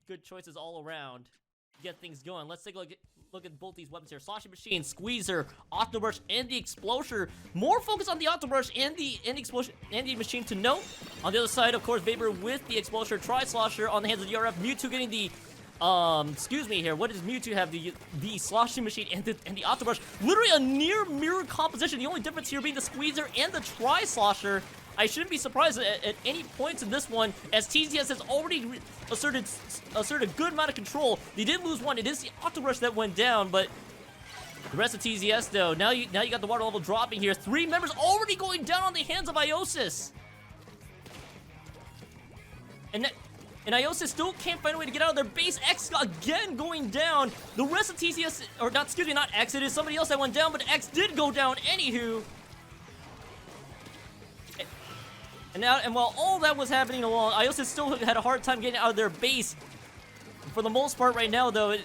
good choices all around to get things going. Let's take a look at both these weapons here. Sloshing Machine, Squeezer, Octobrush, and the Explosher. More focus on the Octobrush and the Explosion and the Machine to note. On the other side, of course, Vapor with the Explosher, Tri-Slosher on the hands of DRF. Mewtwo getting the excuse me here. What does Mewtwo have? The Sloshing Machine and the Octobrush. Literally a near mirror composition. The only difference here being the Squeezer and the Tri-Slosher. I shouldn't be surprised at any points in this one, as TZS has already asserted a good amount of control. They did lose one. It is the Octobrush that went down, but the rest of TZS though. Now you got the water level dropping here. 3 members already going down on the hands of Iosis. And Iosis still can't find a way to get out of their base. X again going down. The rest of TZS, or not, excuse me, not X, it is somebody else that went down, but X did go down anywho. And while all that was happening along, Iosis still had a hard time getting out of their base. For the most part right now, though,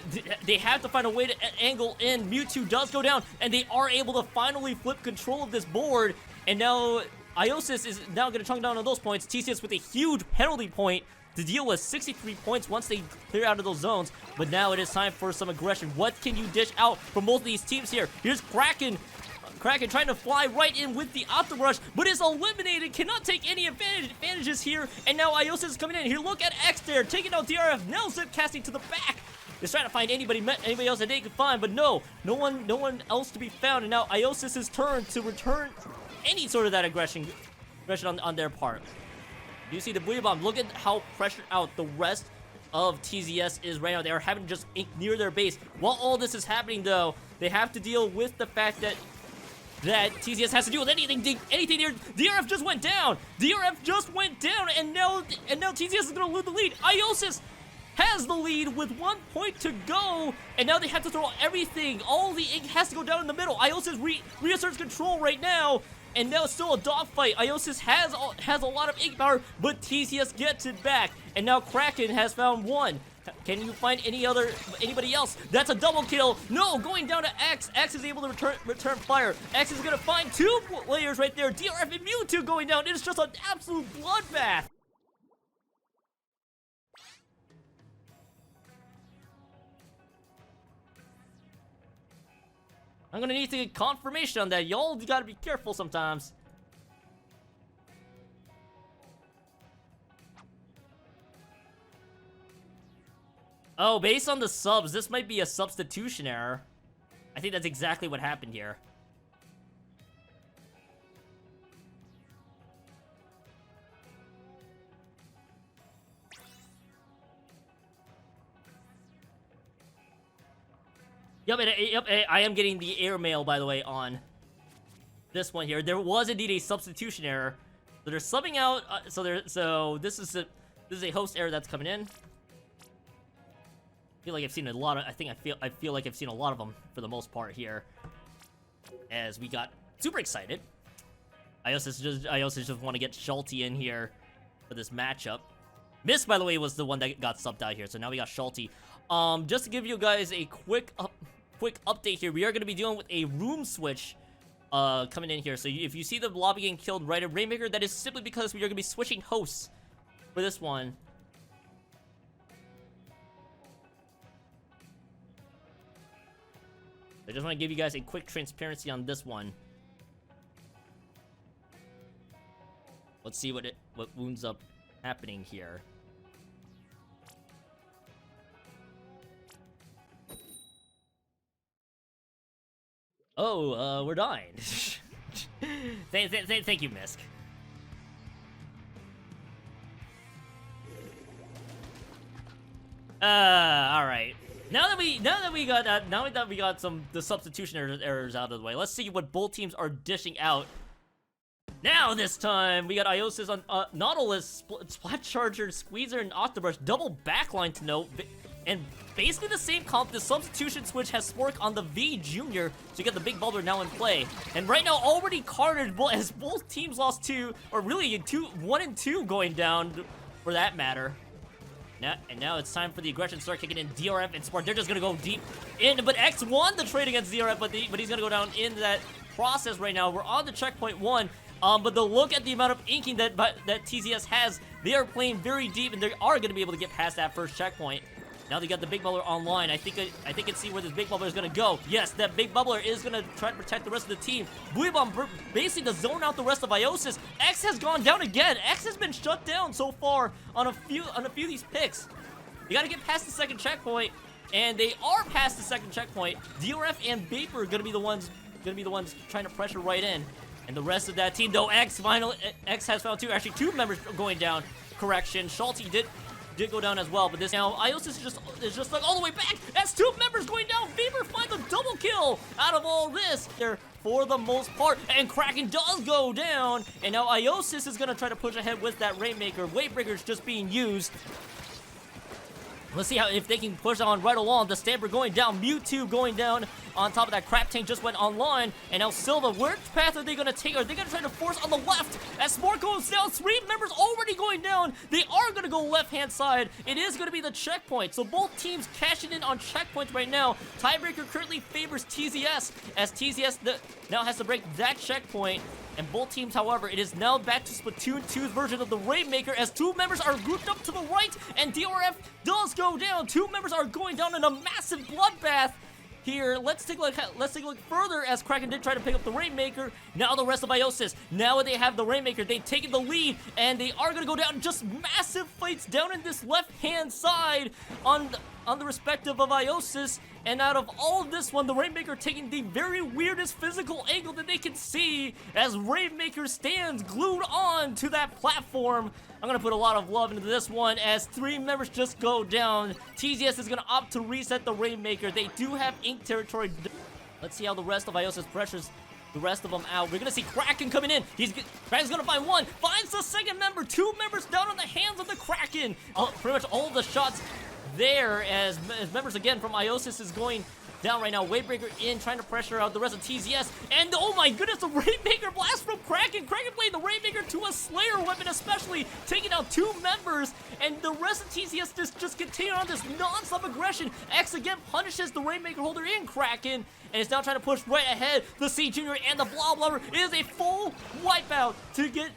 they have to find a way to angle in. Mewtwo does go down, and they are able to finally flip control of this board. And now Iosis is now going to chunk down on those points. TCS with a huge penalty point to deal with, 63 points once they clear out of those zones. But now it is time for some aggression. What can you dish out from both of these teams here? Here's Kraken. Kraken trying to fly right in with the Octobrush, but is eliminated, cannot take any advantages here, and now Iosis is coming in. Here, look at X there, taking out DRF, now zip casting to the back. He's trying to find anybody else that they can find, but no one else to be found, and now Iosis's turn to return any sort of that aggression on their part. You see the Booyah Bomb, look at how pressured out the rest of TZS is right now. They are having just ink near their base. While all this is happening, though, they have to deal with the fact that TZS has to deal with anything here. DRF just went down. And now TZS is going to lose the lead. Iosis has the lead with 1 point to go, and now they have to throw everything. All the ink has to go down in the middle. Iosis reasserts control right now, and now it's still a dogfight. Iosis has a lot of ink power, but TZS gets it back, and now Kraken has found one. Can you find anybody else? That's a double kill. No, going down to X. X is able to return fire. X is gonna find 2 players right there. DRF and Mewtwo going down. It is just an absolute bloodbath. I'm gonna need to get confirmation on that. Y'all gotta be careful sometimes. Oh, based on the subs, this might be a substitution error. I think that's exactly what happened here. Yep, I am getting the airmail, by the way, on this one here. There was indeed a substitution error. So they're subbing out, so this is a host error that's coming in. I feel like I've seen a lot of. I feel like I've seen a lot of them for the most part here, as we got super excited. I also just want to get Schulte in here for this matchup. Mist, by the way, was the one that got subbed out here, so now we got Schulte. Just to give you guys a quick update here, we are going to be dealing with a room switch coming in here. So if you see the lobby getting killed right at Rainmaker, that is simply because we are going to be switching hosts for this one. I just want to give you guys a quick transparency on this one. Let's see what wounds up happening here. Oh, we're dying. Thank you, Misk. All right. Now that we got the substitution errors out of the way, let's see what both teams are dishing out. Now this time we got Iosis on Nautilus, Splat Charger, Squeezer, and Octobrush. Double backline to note, and basically the same comp. The substitution switch has Spork on the V Junior, so you get the big bubbler now in play. And right now already carded, as both teams lost 2, or really 1 and 2 going down, for that matter. Now it's time for the aggression to start kicking in. DRF and Spark, they're just gonna go deep in, but X won the trade against DRF, but he's gonna go down in that process right now. We're on the checkpoint 1, but look at the amount of inking that TZS has. They are playing very deep, and they are going to be able to get past that first checkpoint. Now they got the big bubbler online. I think I can see where this big bubbler is going to go. Yes, that big bubbler is going to try to protect the rest of the team. Blue Bomb basically to zone out the rest of Iosis. X has gone down again. X has been shut down so far on a few of these picks. You got to get past the second checkpoint, and they are past the second checkpoint. DRF and Vapor are going to be the ones trying to pressure right in. And the rest of that team, though, X has found two. Actually, two members going down. Correction, Schulte did go down as well, but this now Iosis is just like all the way back as two members going down. Vapor finds a double kill out of all this there for the most part, and Kraken does go down, and now Iosis is gonna try to push ahead with that Rainmaker. Wavebreaker is just being used. Let's see if they can push on right along. The Stamper going down, Mewtwo going down on top of that. Crap Tank just went online, and now Silva, which path are they going to take? Are they going to try to force on the left? As Smork goes down, three members already going down. They are going to go left-hand side. It is going to be the checkpoint, so both teams cashing in on checkpoints right now. Tiebreaker currently favors TZS, as TZS now has to break that checkpoint. And both teams, however, it is now back to Splatoon 2's version of the Rainmaker, as two members are grouped up to the right, and DRF does go down. Two members are going down in a massive bloodbath here. Let's take a look further, as Kraken did try to pick up the Rainmaker. Now the rest of Iosis, now they have the Rainmaker. They've taken the lead, and they are going to go down. Just massive fights down in this left-hand side on the respective of Iosis. And out of all of this one, the Rainmaker taking the very weirdest physical angle that they can see, as Rainmaker stands glued on to that platform. I'm going to put a lot of love into this one, as three members just go down. TZS is going to opt to reset the Rainmaker. They do have Ink territory. Let's see how the rest of Iosis pressures the rest of them out. We're going to see Kraken coming in. Kraken's going to find one. Finds the second member. Two members down on the hands of the Kraken. Pretty much all of the shots there, as members again from Iosis is going down right now. Wavebreaker in, trying to pressure out the rest of TZS. And oh my goodness, the Rainmaker blast from Kraken. Kraken played the Rainmaker to a Slayer weapon, especially taking out two members. And the rest of TZS just continue on this non-stop aggression. X again punishes the Rainmaker holder in Kraken, and is now trying to push right ahead. The C Junior and the Blob Lover is a full wipeout to get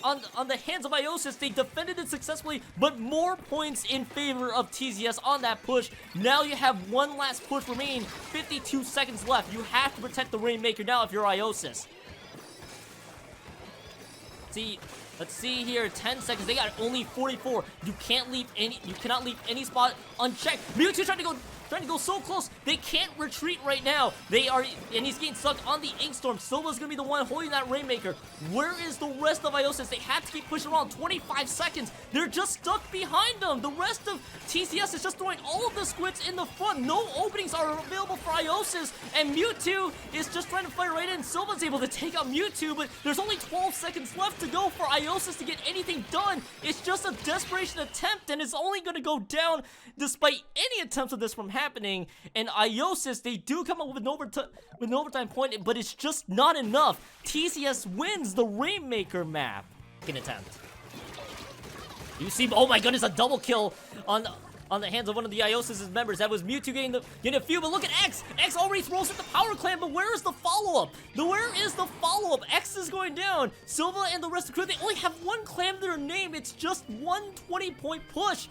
on the hands of Iosis. They defended it successfully, but more points in favor of TZS on that push. Now you have one last push remaining. 52 seconds left. You have to protect the Rainmaker now if you're Iosis. Let's see here. 10 seconds. They got only 44. You cannot leave any spot unchecked. Mewtwo trying to go so close. They can't retreat right now. And he's getting stuck on the Inkstorm. Silva's gonna be the one holding that Rainmaker. Where is the rest of Iosis? They have to keep pushing around. 25 seconds. They're just stuck behind them. The rest of TCS is just throwing all of the squids in the front. No openings are available for Iosis, and Mewtwo is just trying to fight right in. Silva's able to take out Mewtwo, but there's only 12 seconds left to go for Iosis to get anything done. It's just a desperation attempt, and it's only going to go down despite any attempts of this from happening. And Iosis, they do come up with an overtime point, but it's just not enough. TCS wins the Rainmaker map. Second attempt. You see, oh my goodness, a double kill on the hands of one of the Iosis' members. That was Mewtwo getting a few, but look at X. X already throws at the Power Clan, but where is the follow-up? Where is the follow-up? X is going down. Silva and the rest of the crew, they only have one clan to their name. It's just one 20-point push.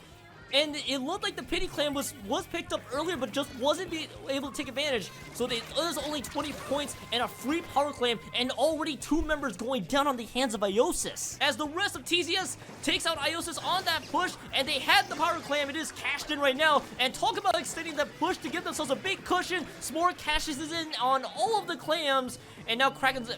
And it looked like the Pity Clan was picked up earlier, but just wasn't able to take advantage. So there's only 20 points and a free Power Clan, and already 2 members going down on the hands of Iosis. As the rest of TCS takes out Iosis on that push, and they had the Power Clan. It is cashed in right now. And talk about extending that push to give themselves a big cushion. S'more cashes in on all of the clams, and now Kraken's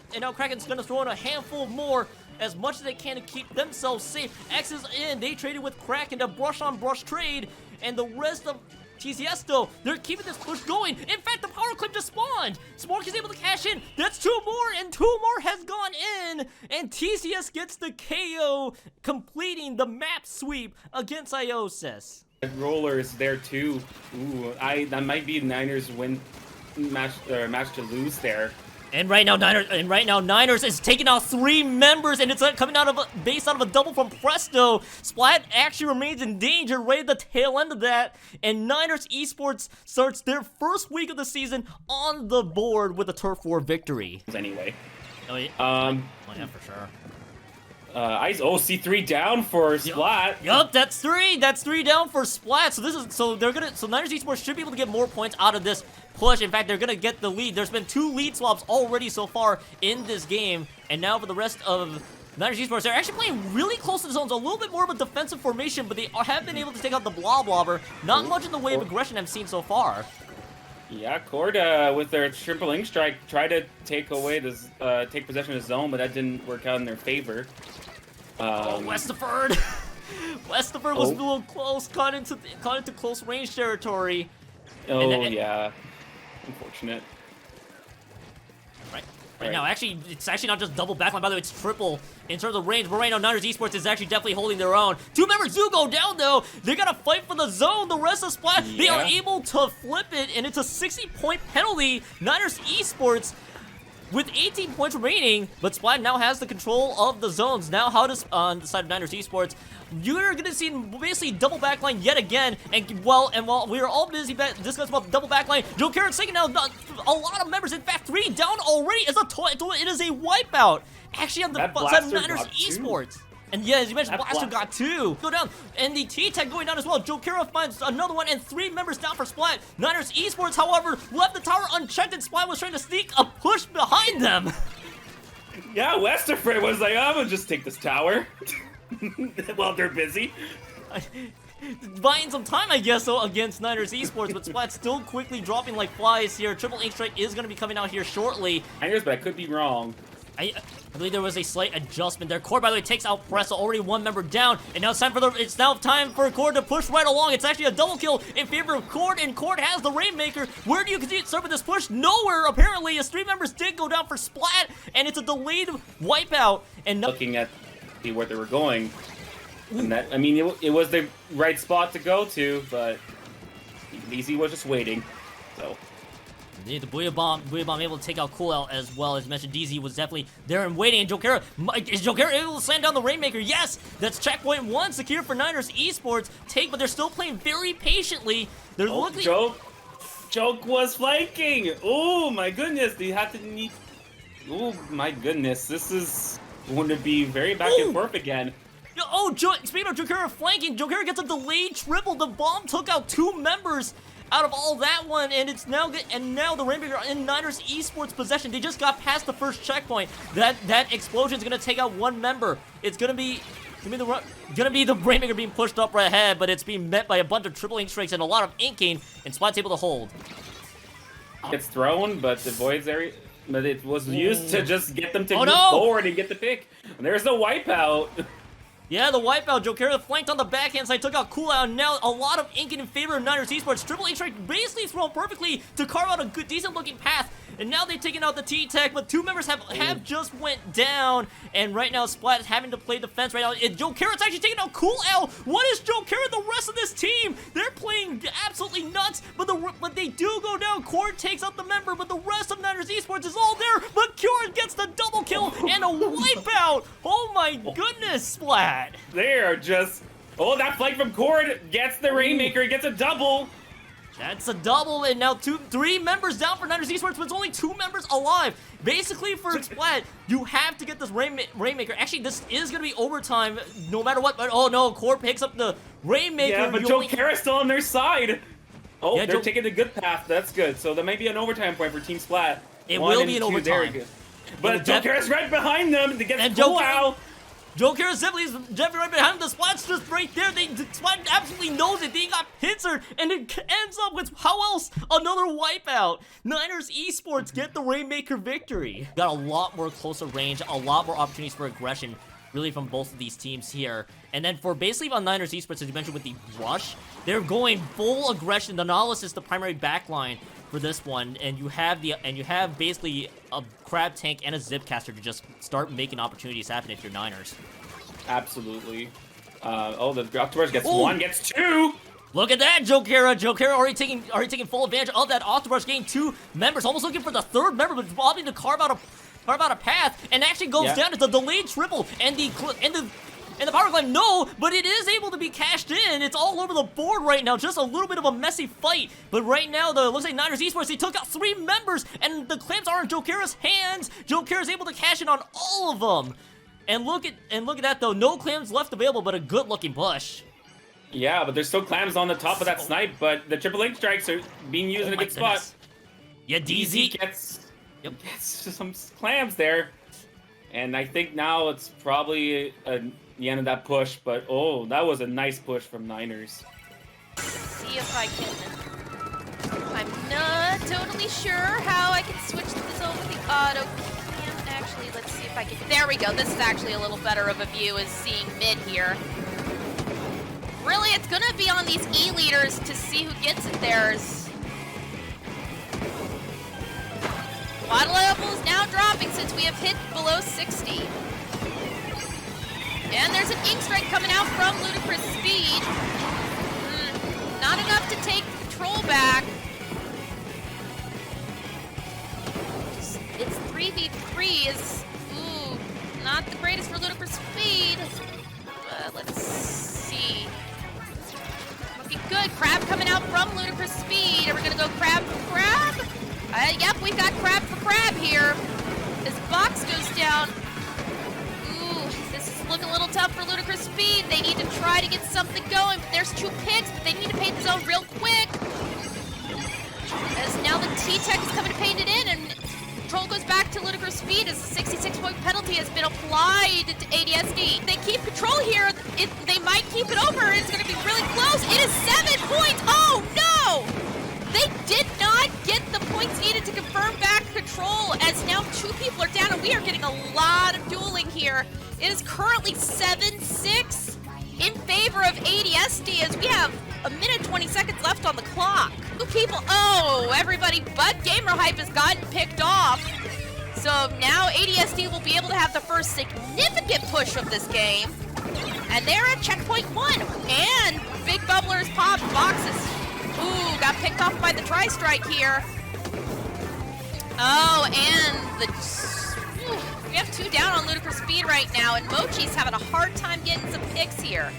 gonna throw in a handful more, as much as they can to keep themselves safe. X is in. They traded with Kraken to brush-on-brush trade. And the rest of TCS, though, they're keeping this push going. In fact, the Power Clip just spawned. Smork is able to cash in. That's 2 more, and 2 more has gone in. And TCS gets the KO, completing the map sweep against Iosis. Roller is there, too. Ooh, that might be Niners win match to lose there. And right now, Niners is taking out 3 members, and it's coming based out of a double from Presto. Splat actually remains in danger right at the tail end of that, and Niners Esports starts their first week of the season on the board with a Turf War victory. Anyway, oh yeah, for sure. C3 down for Splat. Yup, that's three. That's three down for Splat. So Niners Esports should be able to get more points out of this push. In fact, they're gonna get the lead. There's been 2 lead swaps already so far in this game, and now for the rest of Niners Esports, they're actually playing really close to the zones, a little bit more of a defensive formation, but they have been able to take out the Blobber. Not much in the way of aggression I've seen so far. Yeah, Cord with their triple ink strike tried to take away this, take possession of the zone, but that didn't work out in their favor. Westerford! Westerford was a little close, caught into close range territory. Yeah, unfortunate. Right now, actually, it's actually not just double backline. By the way, it's triple in terms of range. But right now, Niners Esports is actually definitely holding their own. 2 members do go down, though. They got to fight for the zone. The rest of Splat, they are able to flip it, and it's a 60-point penalty. Niners Esports with 18 points remaining, but Splat now has the control of the zones. Now, how does on the side of Niners Esports, you're gonna see basically double backline yet again, and while we are all busy discussing about double backline, Joe Carrot's taking out a lot of members. In fact, 3 down already. It is a wipeout. Actually, on the side of Niners Esports. And yeah, as you mentioned, Blaster got 2. Go down. And the T-Tech going down as well. Joe Kara finds another one, and 3 members down for Splat. Niners Esports, however, left the tower unchecked, and Splat was trying to sneak a push behind them. Yeah, Westerford was like, I'm gonna just take this tower. While they're busy. Buying some time, I guess, though, against Niners Esports, but Splat still quickly dropping like flies here. Triple Ink Strike is going to be coming out here shortly. Niners, but I could be wrong. I believe there was a slight adjustment there. Cord, by the way, takes out Pressa, already 1 member down, and now it's now time for Cord to push right along. It's actually a double kill in favor of Cord, and Cord has the Rainmaker. Where do you continue to start with this push? Nowhere, apparently, as 3 members did go down for Splat, and it's a delayed wipeout. And looking at where they were going, and that, I mean, it was the right spot to go to, but Easy was just waiting, so. The Booyah Bomb able to take out Cool Out as well. As you mentioned, DZ was definitely there and waiting. And Jokera, is Jokera able to slam down the Rainmaker? Yes! That's checkpoint 1 secure for Niners Esports. But they're still playing very patiently. They're looking. Joke was flanking! Oh my goodness, they have to need. Oh my goodness, this is going to be very back and forth again. Speaking of Jokera flanking, Jokera gets a delayed triple. The bomb took out 2 members out of all that one, and it's now the Rainmaker in Niners Esports possession. They just got past the first checkpoint. That explosion is gonna take out 1 member. It's gonna be the Rainmaker being pushed up right ahead, but it's being met by a bunch of triple ink strikes and a lot of inking, and Splat's able to hold. It's thrown, but the Void's area. But it was used to just get them to move forward and get the pick. And there's the wipeout. Yeah, the wipeout. Jokera flanked on the backhand side, took out Cool Out, and now a lot of inking in favor of Niners Esports. Triple Ink Strike basically thrown perfectly to carve out a good, decent-looking path. And now they've taken out the T-Tech, but 2 members have just went down. And right now, Splat is having to play defense right now. And Joe Carrot's actually taking out Cool L. What is Joe Carrot? The rest of this team, they're playing absolutely nuts. But they do go down. Cord takes out the member, but the rest of Niners Esports is all there. But Cord gets the double kill and a wipeout. Oh my goodness, Splat. They are just. Oh, that flank from Cord gets the Rainmaker. He gets a double. That's a double, and now 3 members down for Niners Esports, but it's only 2 members alive. Basically, for Splat, you have to get this Rainmaker. Actually, this is going to be overtime, no matter what. But oh no, Cord picks up the Rainmaker. Yeah, but Joe Kara's still on their side. Oh, yeah, they're taking the good path. That's good. So that might be an overtime point for Team Splat. It will be an overtime. Good. But Joe Kara's right behind them to get Cool Out. Joe Kara's definitely right behind him. The Splat's just right there. The Splat absolutely knows it. They got pincered, and it ends up with, how else? Another wipeout. Niners Esports get the Rainmaker victory. Got a lot more closer range, a lot more opportunities for aggression, really, from both of these teams here. And then for basically on Niners Esports, as you mentioned with the rush, they're going full aggression. The Nautilus is the primary backline for this one, and you have basically a Crab Tank and a Zipcaster to just start making opportunities happen if you're Niners. Absolutely. The Octopus gets 1, gets 2. Look at that, Jokera. Jokera already taking full advantage of that Octopus, getting 2 members, almost looking for the 3rd member, but opting to carve out a path, and actually goes down. It's a delayed triple, and the power climb, no, but it is able to be cashed in. It's all over the board right now. Just a little bit of a messy fight. But right now, though, it looks like Niners Esports, they took out 3 members, and the clamps are in Jokera's hands. Jokera's able to cash in on all of them. And look at that though. No clams left available, but a good looking push. Yeah, but there's still clams on the top of that snipe, but the triple link strikes are being used in a good spot. Yeah, DZ gets some clams there. And I think now it's probably the end of that push, but oh, that was a nice push from Niners. See if I can... I'm not totally sure how I can switch this over the auto cam. Actually, let's see if I can... There we go. This is actually a little better of a view, is seeing mid here. Really, it's going to be on these E-leaders to see who gets it there. Water level is now dropping since we have hit below 60. And there's an ink strike coming out from Ludicrous Speed. Not enough to take control back. It's 3v3 is, not the greatest for Ludicrous Speed. Let's see. Looking good. Crab coming out from Ludicrous Speed. Are we gonna go crab for crab? Yep, we've got crab for crab here. As box goes down. This is looking a little tough for Ludicrous Speed. They need to try to get something going. There's 2 picks, but they need to paint the zone real quick. As now the T-Tech is coming to paint it in, and control goes back to Ludicrous Speed as a 66-point penalty has been applied to ADSD. They keep control here. They might keep it over. It's going to be really close. It is 7 points. Oh, no! They did not get the points needed to confirm back control, as now 2 people are down, and we are getting a lot of dueling here. It is currently 7-6 in favor of ADSD, as we have a minute 20 seconds left on the clock. 2 people, everybody but Gamer Hype has gotten picked off. So now ADSD will be able to have the first significant push of this game. And they're at checkpoint 1, and Big Bubblers pop boxes. Got picked off by the tri-strike here. Oh, and we have 2 down on Ludicrous Speed right now, and Mochi's having a hard time getting some picks here.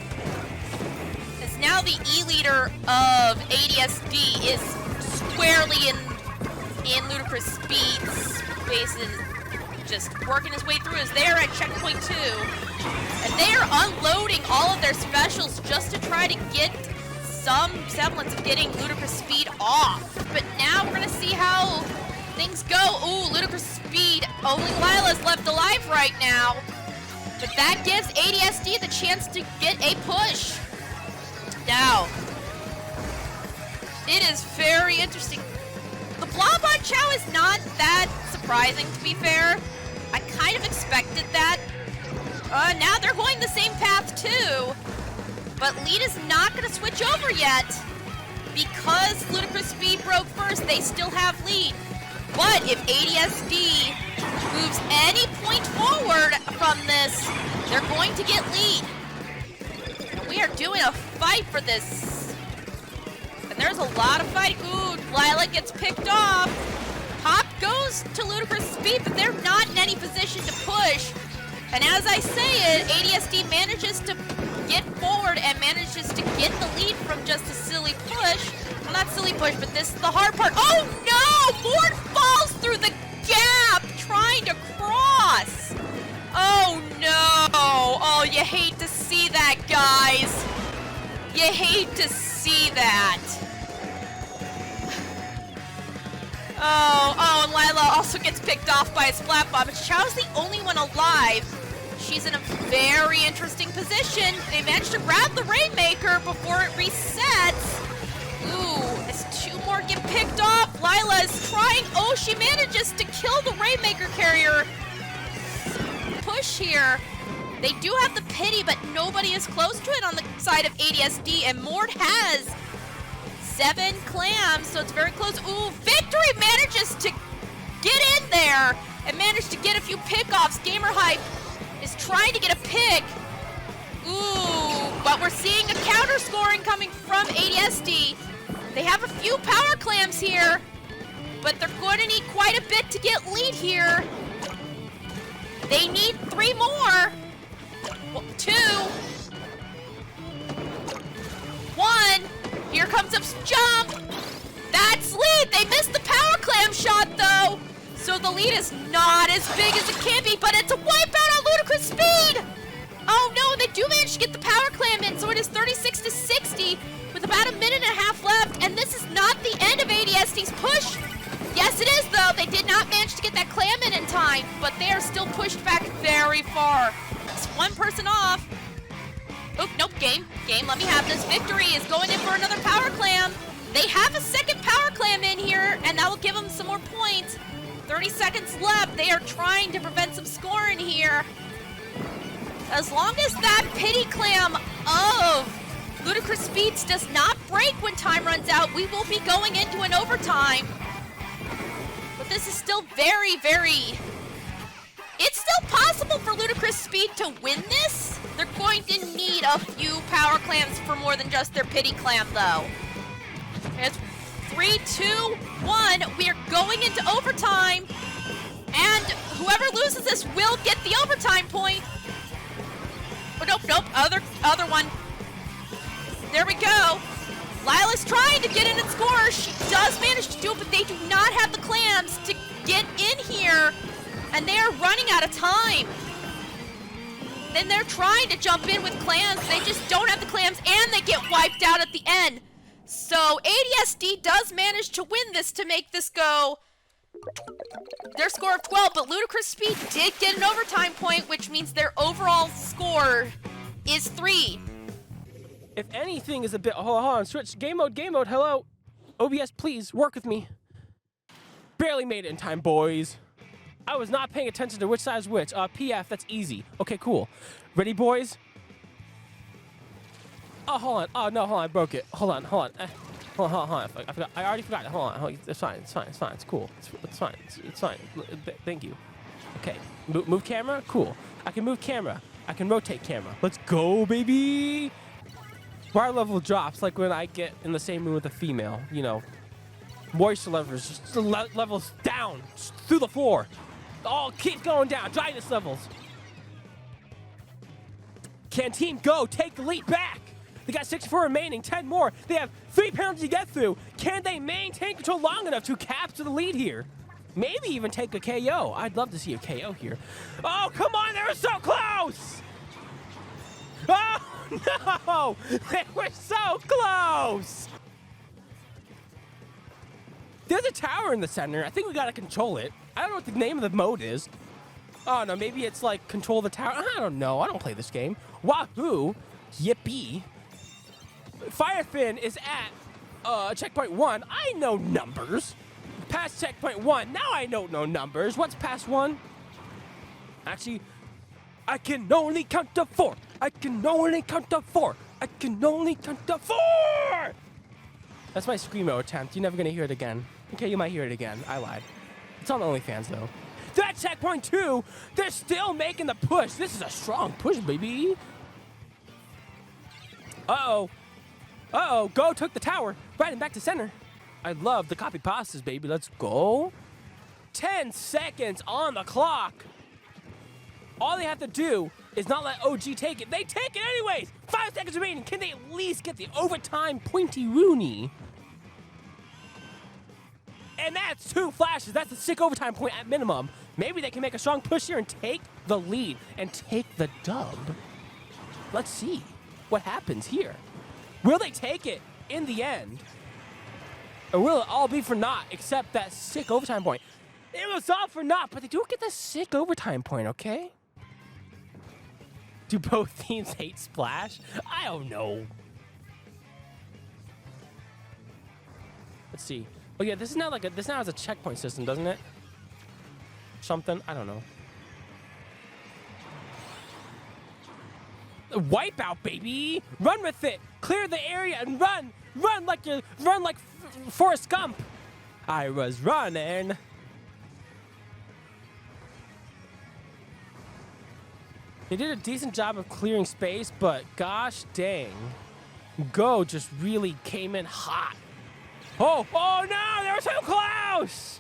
As now the E-leader of ADSD is squarely in Ludicrous Speed's spaces, just working his way through as they're at checkpoint 2. And they are unloading all of their specials just to try to get some semblance of getting Ludicrous Speed off. But now we're gonna see how things go. Ludicrous Speed, only Lila's left alive right now. But that gives ADSD the chance to get a push. Now, it is very interesting. The blob on Chao is not that surprising, to be fair. I kind of expected that. Now they're going the same path too. But lead is not going to switch over yet. Because Ludicrous Speed broke first, they still have lead. But if ADSD moves any point forward from this, they're going to get lead. And we are doing a fight for this. And there's a lot of fighting. Lila gets picked off. Pop goes to Ludicrous Speed, but they're not in any position to push. And as I say it, ADSD manages to get forward and manages to get the lead from just a silly push. Well, not silly push, but this is the hard part. Oh no! Ford falls through the gap trying to cross. Oh no! Oh, you hate to see that, guys. You hate to see that. Oh, and Lila also gets picked off by a splat bomb. But Chao's the only one alive. She's in a very interesting position. They managed to grab the Rainmaker before it resets. As 2 more get picked off, Lila is trying. She manages to kill the Rainmaker carrier. Push here. They do have the pity, but nobody is close to it on the side of ADSD, and Mort has 7 clams, so it's very close. Victory manages to get in there and managed to get a few pickoffs. Gamer Hype is trying to get a pick. But we're seeing a counter scoring coming from ADSD. They have a few power clams here, but they're going to need quite a bit to get lead here. They need 3 more. 2. 1. Here comes a jump. That's lead. They missed the power clam shot though. So the lead is not as big as it can be, but it's a wipeout on Ludicrous Speed! Oh no, they do manage to get the power clam in, so it is 36 to 60 with about a minute and a half left, and this is not the end of ADSD's push. Yes, it is, though. They did not manage to get that clam in time, but they are still pushed back very far. It's one person off. Oh, nope, game, let me have this. Victory is going in for another power clam. They have a second power clam in here, and that will give them some more points. 30 seconds left. They are trying to prevent some scoring here. As long as that pity clam of Ludicrous Speeds does not break when time runs out, we will be going into an overtime. But this is still very, very... It's still possible for Ludicrous Speed to win this. They're going to need a few power clams for more than just their pity clam, though. It's 3, 2, 1. We are going into overtime. And whoever loses this will get the overtime point. Oh, nope, other one. There we go. Lila's trying to get in and score. She does manage to do it, but they do not have the clams to get in here. And they are running out of time. Then they're trying to jump in with clams. They just don't have the clams, and they get wiped out at the end. So ADSD does manage to win this to make this go their score of 12, but Ludicrous Speed did get an overtime point, which means their overall score is 3. If anything is a bit... Hold on, switch. Game mode, hello. OBS, please, work with me. Barely made it in time, boys. I was not paying attention to which side is which. PF, that's easy. Okay, cool. Ready, boys? Oh, hold on. Oh, no, hold on, I broke it. Hold on. Hold on. I forgot. I already forgot. Hold on. It's fine. It's cool. It's fine. It's fine. Thank you. Okay. Move camera? Cool. I can move camera. I can rotate camera. Let's go, baby! Water level drops like when I get in the same room with a female. You know, moisture levels just levels down just through the floor. All keeps going down. Dryness levels. Can team go? Take the lead back. They got 64 remaining, 10 more. They have 3 penalties to get through. Can they maintain control long enough to capture the lead here? Maybe even take a KO. I'd love to see a KO here. Oh, come on, they were so close! Oh, no! They were so close! There's a tower in the center. I think we gotta control it. I don't know what the name of the mode is. Oh, no, maybe it's like control the tower. I don't know. I don't play this game. Wahoo! Yippee! Firefin is at checkpoint 1. I know numbers. Past checkpoint 1. Now I don't know numbers. What's past 1? Actually, I can only count to 4. I can only count to 4. I can only count to 4. That's my screamo attempt. You're never gonna hear it again. Okay, you might hear it again. I lied. It's on OnlyFans though. That checkpoint 2. They're still making the push. This is a strong push, baby. Uh-oh. Uh-oh. Go took the tower. Right and back to center. I love the copy pastas, baby. Let's go. 10 seconds on the clock. All they have to do is not let OG take it. They take it anyways. 5 seconds remaining. Can they at least get the overtime pointy Rooney? And that's 2 flashes. That's a sick overtime point at minimum. Maybe they can make a strong push here and take the lead and take the dub. Let's see what happens here. Will they take it in the end? Or will it all be for naught except that sick overtime point? It was all for naught, but they do get the sick overtime point, okay? Do both teams hate Splash? I don't know. Let's see. Oh yeah, this is now like this now has a checkpoint system, doesn't it? Something, I don't know. Wipeout, baby! Run with it! Clear the area and run! Run like Forrest Gump! I was running. They did a decent job of clearing space, but gosh dang. Go just really came in hot. Oh no, they were so close!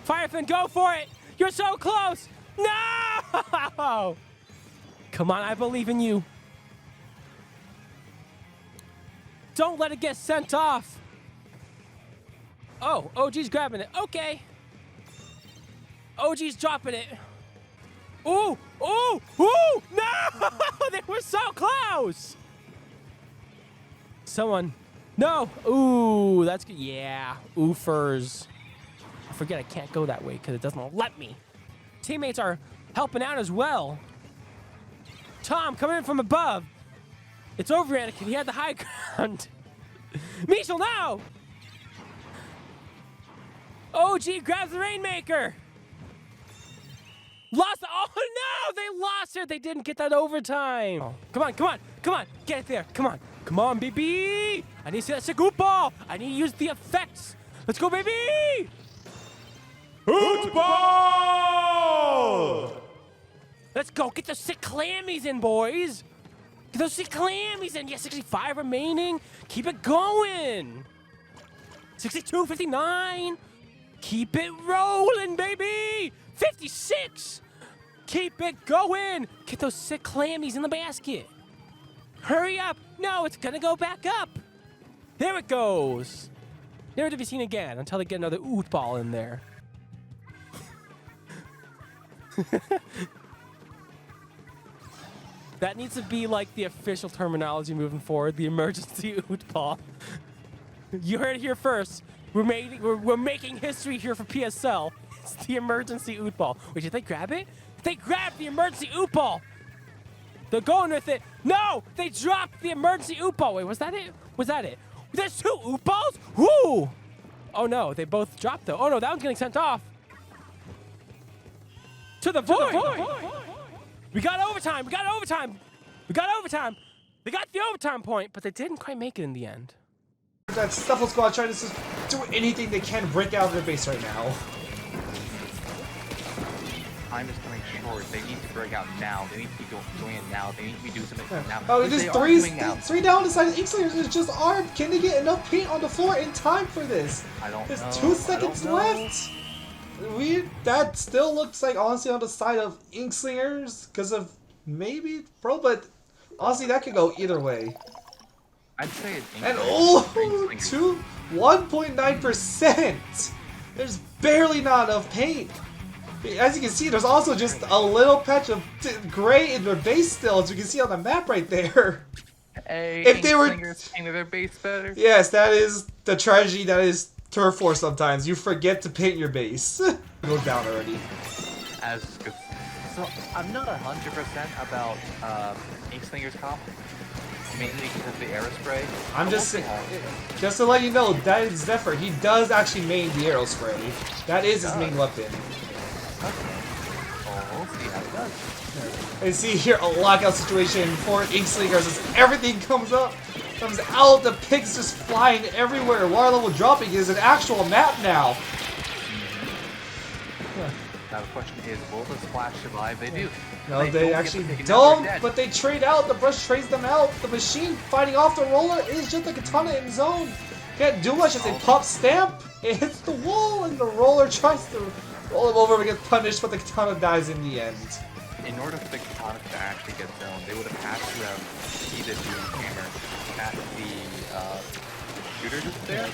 Firefin, go for it! You're so close! No! Come on, I believe in you. Don't let it get sent off. Oh, OG's grabbing it. Okay. OG's dropping it. Ooh, ooh, ooh! No! They were so close! Someone. No! Ooh, that's good. Yeah. Oofers. I forget I can't go that way because it doesn't let me. Teammates are helping out as well. Tom coming in from above. It's over, Anakin. He had the high ground. Michel now! OG grabs the Rainmaker. Lost. Oh no! They lost it. They didn't get that overtime. Oh, come on, come on, come on. Get it there. Come on. Come on, baby. I need to see that sick oop ball. I need to use the effects. Let's go, baby. Oot ball! Let's go. Get those sick clammies in, boys. Get those sick clammies in. Yeah, 65 remaining. Keep it going. 62, 59. Keep it rolling, baby. 56. Keep it going. Get those sick clammies in the basket. Hurry up. No, it's going to go back up. There it goes. Never to be seen again until they get another oot ball in there. That needs to be like the official terminology moving forward, the emergency oot ball. You heard it here first. We're making history here for PSL. It's the emergency oot ball. Wait, did they grab it? They grabbed the emergency oot ball. They're going with it. No, they dropped the emergency oot ball. Wait, was that it? Was that it? There's 2 oot balls? Woo! Oh no, they both dropped though. Oh no, that one's getting sent off. To the void. We got overtime. We got overtime. We got overtime. They got the overtime point, but they didn't quite make it in the end. That Snuffle Squad trying to just do anything they can to break out of their base right now. Time is coming short. They need to break out now. They need to be doing it now. They need to be doing something now. Oh, Because just they are doing out. three down decided Inklingers is just armed. Can they get enough paint on the floor in time for this? I don't There's know. 2 seconds left. That still looks like honestly on the side of Inkslingers because of maybe Pro, but honestly that could go either way. I'd say it's And Inklingers. 1.9%. There's barely not enough paint. As you can see, there's also just a little patch of gray in their base still, as you can see on the map right there. Hey, If they were- Inklingers painted their base better. Yes, that is the tragedy that is Turf War sometimes. You forget to paint your base. Go down already. So I'm not 100% about Inklingers comp, mainly because of the aerospray. I'm But just we'll see saying, how- just to let you know, that is Zephyr. He does actually main the Aerospray. That is his main weapon. Oh, we'll see how it does. And see here a lockout situation for Inkslingers as everything comes out. Comes out, the pigs just flying everywhere. Water level dropping is an actual map now. Now the question is, will the Splash survive? They do. No, They they don't get actually to pick it up, don't, they're dead. but they trade out. The brush trades them out. The machine fighting off the roller is just a katana in zone. Can't do much as they pop stamp. It hits the wall and the roller tries to roll him over but gets punished, but the katana dies in the end. In order for the katana to actually get zoned, they would have had to have heated the hammer at the shooter just there.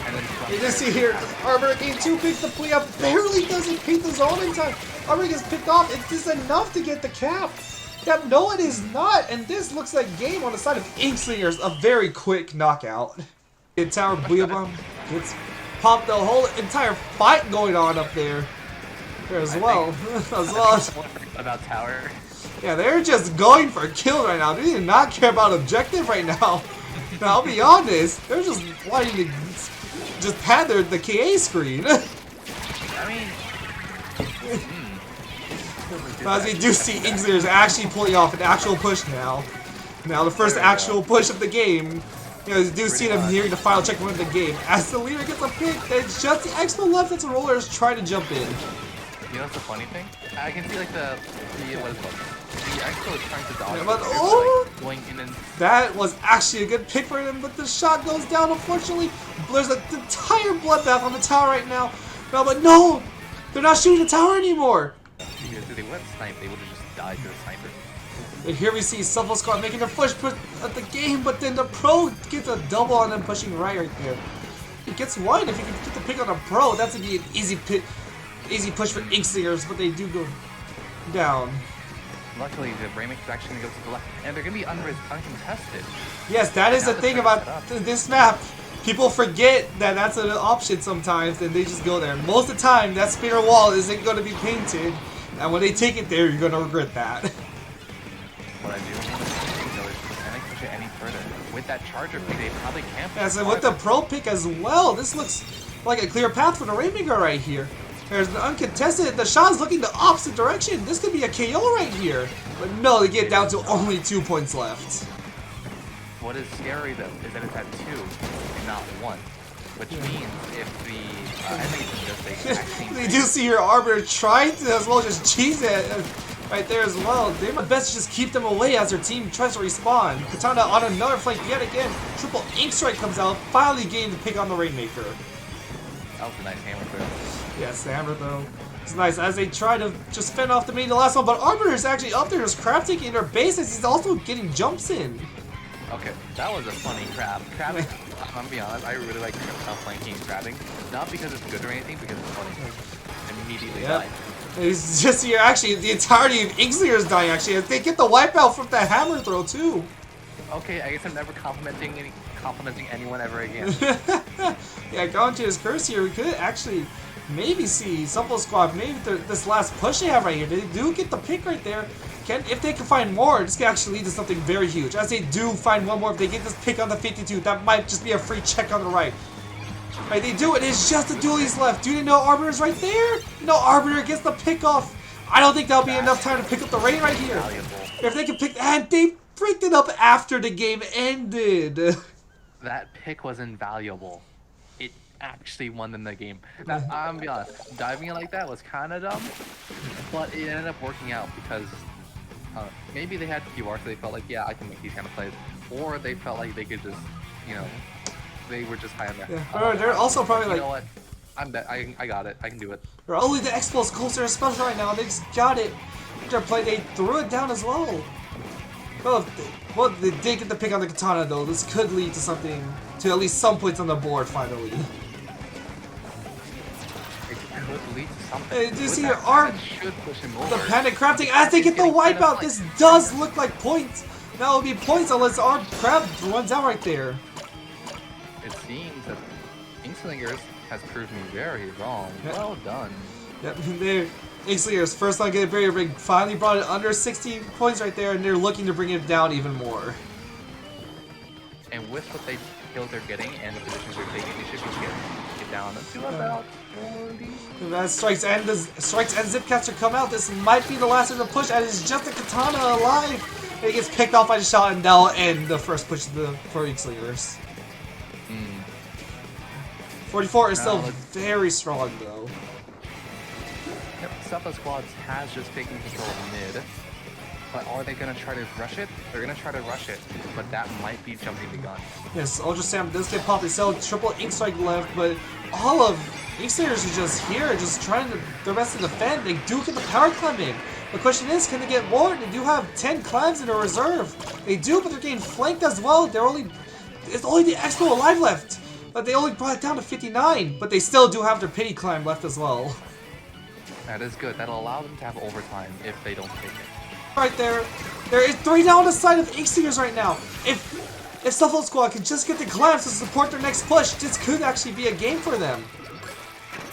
And then You just see here, Arbor gain 2 picks the play up, barely doesn't paint the zone in time. Arbor gets picked off, it's just enough to get the cap. Yep, no it is not, and this looks like game on the side of Inkslingers, a very quick knockout. The Tower Booyah Bomb gets popped, the whole entire fight going on up there. There as well. about tower. Yeah, they're just going for a kill right now. They do not care about objective right now. Now, I'll be honest, they're just wanting to just pad the KA screen. I mean, As you do see, Inkslingers actually pulling off an actual push now. Now, the first actual push of the game. You know, you do see them nearing the final checkpoint of the game. As the leader gets a pick, it's just the Expo left as the rollers try to jump in. you know what's the funny thing? I can see like the what is it called? The Expo is trying to dodge. Yeah, but- they're, oh! like, going in and That was actually a good pick for him, but the shot goes down, unfortunately. There's an entire bloodbath on the tower right now. No, but no! They're not shooting the tower anymore! because if they went snipe, they would have just died to the sniper. And here we see Shuffle Squad making their first push at the game, but then the Pro gets a double on them pushing right there. It gets one. If you can get the pick on a pro, that's gonna be an easy push for Inkslingers, but they do go down. Luckily, the Rainmaker is actually going to go to the left, and they're going to be uncontested. Yes, that is Now the they're thing trying to about set up. this map. People forget that that's an option sometimes, and they just go there. Most of the time, that spinner wall isn't going to be painted, and when they take it there, you're going to regret that. What I do want to see, though, is can they push it any further? With that charger pick, they probably can't push Yeah, it so with the farther. pro pick as well, this looks like a clear path for the Rainmaker right here. There's the uncontested. The shot's looking the opposite direction. This could be a KO right here. But no, they get down to only 2 points left. What is scary, though, is that it's at 2 and not 1. Which means if the animation does they actually... They do see your Arbiter trying to as well just cheese it right there as well. They might best just keep them away as their team tries to respawn. Katana on another flank yet again. Triple Ink Strike comes out, finally getting the pick on the Rainmaker. That was a nice hammer throw. Yes, the hammer though. It's nice as they try to just fend off the main the last one, but Arbiter is actually up there just crab taking their bases. He's also getting jumps in. Okay, that was a funny crab. Crabbing, I'm gonna be honest, I really like flanking and crabbing. Not because it's good or anything, because it's funny. Immediately Yep. died. It's just here actually the entirety of Inkslayer is dying actually. They get the wipeout from the hammer throw too. Okay, I guess I'm never complimenting anyone ever again. Yeah, going to his curse here, we could actually maybe see Supple Squad, maybe this last push they have right here. They do get the pick right there. If they can find more, this could actually lead to something very huge. As they do find one more, if they get this pick on the 52, that might just be a free check on the right. Right, they do it. It's just the dualies left. Do they know Arbiter's right there? No, Arbiter gets the pick off. I don't think that'll be enough time to pick up the rain right here. Valuable. If they can pick, and they freaked it up after the game ended. That pick was invaluable. It actually won them the game. Now, I'm gonna be honest, diving it like that was kind of dumb, but it ended up working out because maybe they had QR, so they felt like, yeah, I can make these kind of plays, or they felt like they could just, they were just high on there. Yeah. They're also probably You know like, what? I got it. I can do it. they're only the Expos closer special right now. They just got it. Their play, they threw it down as well. Well, they did get the pick on the Katana though. This could lead to something, to at least some points on the board finally. It could lead to something. Hey, do you With see that your arm? damage should push him The over. panic crafting as they get the wipeout. This does look like points. That will be points unless our crab runs out right there. It seems that Inkslingers has proved me very wrong. Yeah. Well done. Yep, they're Inkslinger's first time getting barrier rig finally brought it under 60 points right there, and they're looking to bring it down even more. And with what they feel they're getting and the positions they're taking, they should be get down to about 40. As strikes and Zipcaster come out, this might be the last of the push, and it's just a Katana alive. And it gets picked off by the shot, and that'll end the first push for Inkslingers. 44 is still Now let's- very strong though. Yep, Suppa Squads has just taken control of mid. But are they going to try to rush it? They're going to try to rush it, but that might be jumping the gun. Yes, Ultra Sam does get popped. They sell triple Ink Strike left, but all of Inkslingers is just here, just trying their best to defend. They do get the power climb in. The question is, can they get more? They do have 10 climbs in a reserve. They do, but they're getting flanked as well. It's only the Expo alive left. But they only brought it down to 59, but they still do have their pity climb left as well. That is good. That'll allow them to have overtime if they don't take it. Right there. There is 3 down on the side of Inkslingers right now. If Shuffle Squad can just get the clamps to support their next push, this could actually be a game for them.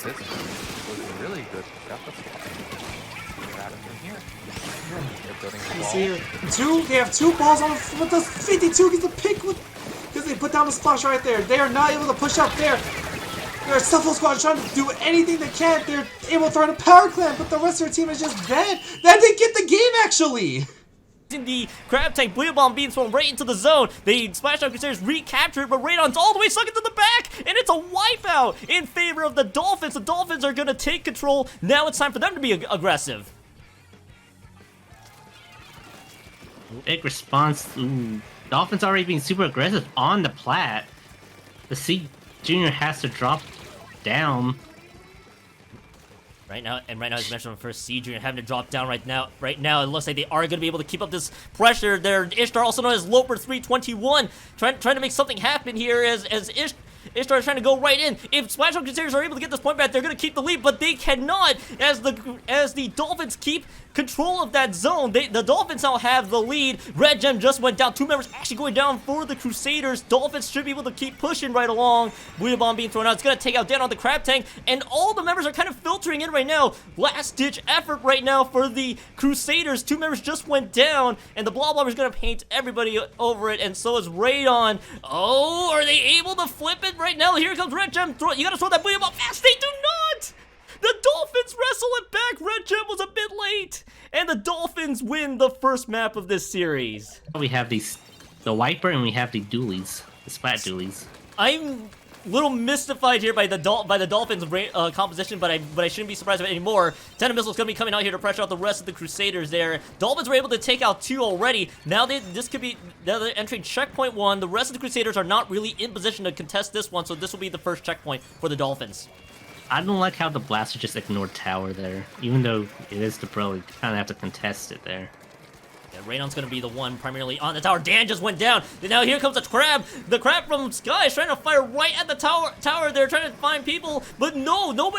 This was really good for Suppa Squad. Get out of from here. They're building the You wall. see here, they have 2 balls on with the 52 gets the pick because they put down the splash right there. They are not able to push up there. Their Shuffle Squad trying to do anything they can. They're able to throw in a power clamp, but the rest of their team is just dead. Then they get the game actually. In the crab tank, Blue Bomb being thrown right into the zone. They splash out Crusaders, recapture it, but Radon's all the way stuck into the back, and it's a wipeout in favor of the Dolphins. The Dolphins are gonna take control. Now it's time for them to be aggressive. Big response. Ooh. Dolphins already being super aggressive on the plat. The C Junior has to drop down. Right now, as mentioned on first siege, you're having to drop down right now. It looks like they are going to be able to keep up this pressure. There, Ishtar, also known as Loper 321, trying to make something happen here as Ishtar is trying to go right in. If Splashdown Crusaders are able to get this point back, they're going to keep the lead, but they cannot as the Dolphins keep control of that zone. The Dolphins now have the lead. Red Gem just went down. 2 members actually going down for the Crusaders. Dolphins should be able to keep pushing right along. Booyah Bomb being thrown out. It's going to take out down on the Crab Tank, and all the members are kind of filtering in right now. Last-ditch effort right now for the Crusaders. 2 members just went down, and the Blob Bomber is going to paint everybody over it, and so is Radon. Oh, are they able to flip it right now? Here comes Red Gem. You got to throw that Booyah Bomb fast. They do not! The Dolphins wrestle it back. Red Gem was a bit late. And the Dolphins win the first map of this series. We have the Wiper and we have the Dualies. The Splat Dualies. I'm a little mystified here by the Dolphins' composition, but I shouldn't be surprised anymore. 10 missiles going to be coming out here to pressure out the rest of the Crusaders there. Dolphins were able to take out 2 already. Now this could be they're entering checkpoint 1. The rest of the Crusaders are not really in position to contest this one, so this will be the first checkpoint for the Dolphins. I don't like how the Blaster just ignored Tower there. Even though it is the pro, you kind of have to contest it there. Yeah, Radon's going to be the one primarily on the tower. Dan just went down. And now here comes the Crab. The Crab from Sky is trying to fire right at the tower. They're trying to find people. But no one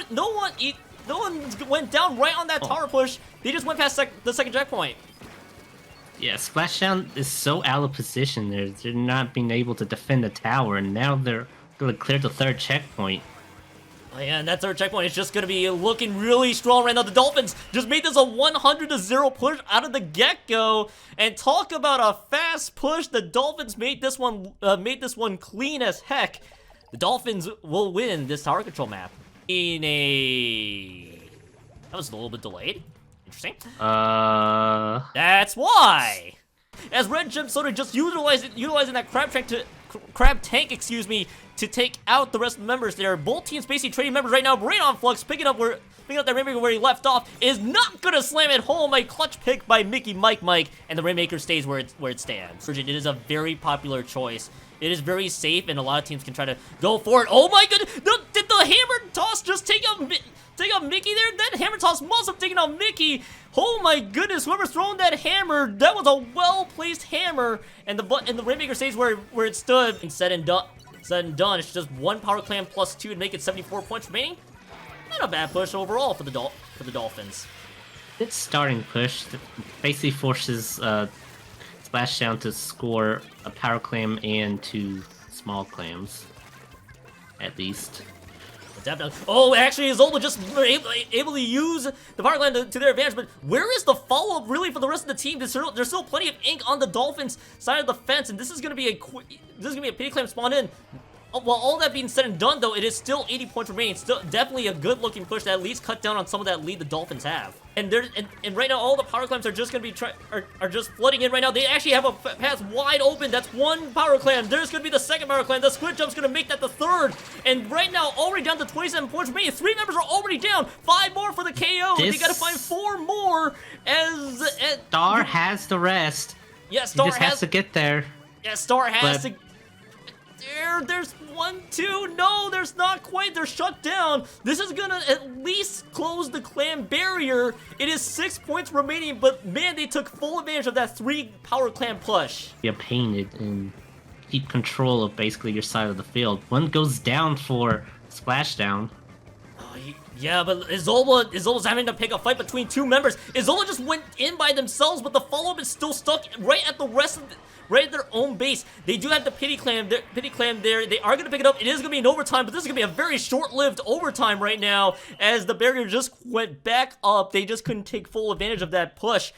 went down right on that tower push. They just went past the second checkpoint. Yeah, Splashdown is so out of position there. They're not being able to defend the tower, and now they're going to clear the 3rd checkpoint. And that 3rd checkpoint is just going to be looking really strong right now. The Dolphins just made this a 100-0 push out of the get-go. And talk about a fast push. The Dolphins made this one clean as heck. The Dolphins will win this tower control map. That was a little bit delayed. Interesting. That's why. As Red Gem Soda just utilizing that crab tank, excuse me, to take out the rest of the members there. Both teams basically trading members right now. Radon Flux picking up that Rainmaker where he left off is not gonna slam it home. A clutch pick by Mickey Mike, and the Rainmaker stays where it stands. It is a very popular choice. It is very safe, and a lot of teams can try to go for it. Oh my goodness! Did the hammer toss just take out Mickey there? That hammer toss must have taken out Mickey. Oh my goodness! Whoever's throwing that hammer, that was a well-placed hammer, and the Rainmaker stays where it stood. And said and done, it's just 1 power clam plus 2 to make it 74 points remaining. Not a bad push overall for the Dolphins. Its starting push basically forces Splashdown to score a power clam and 2 small clams, at least. Definitely. Oh, actually, Isolde just able to use the power clam to their advantage, but where is the follow-up really for the rest of the team? There's still plenty of ink on the Dolphins' side of the fence, and this is gonna be a pity clam spawn in. While all that being said and done, though, it is still 80 points remaining. Still definitely a good-looking push that at least cut down on some of that lead the Dolphins have. And right now, all the power clams are just gonna be are just flooding in right now. They actually have a path wide open. That's 1 power clam. There's gonna be the 2nd power clam. The squid jump's gonna make that the 3rd. And right now, already down to 27 points remaining. 3 members are already down. 5 more for the KO. They gotta find 4 more. Star has the rest. Yeah, Star he just has to get there. Yeah, Star has to. There's 1, 2. No, there's not quite. They're shut down. This is gonna at least close the clam barrier. It is 6 points remaining, but man, they took full advantage of that 3 power clam push. You're painted and keep control of basically your side of the field. 1 goes down for Splashdown. Oh, yeah, but Izolda's having to pick a fight between 2 members. Izolda just went in by themselves, but the follow-up is still stuck right at the rest of right at their own base. They do have the pity clam there. They are going to pick it up. It is going to be an overtime, but this is going to be a very short-lived overtime right now as the barrier just went back up. They just couldn't take full advantage of that push.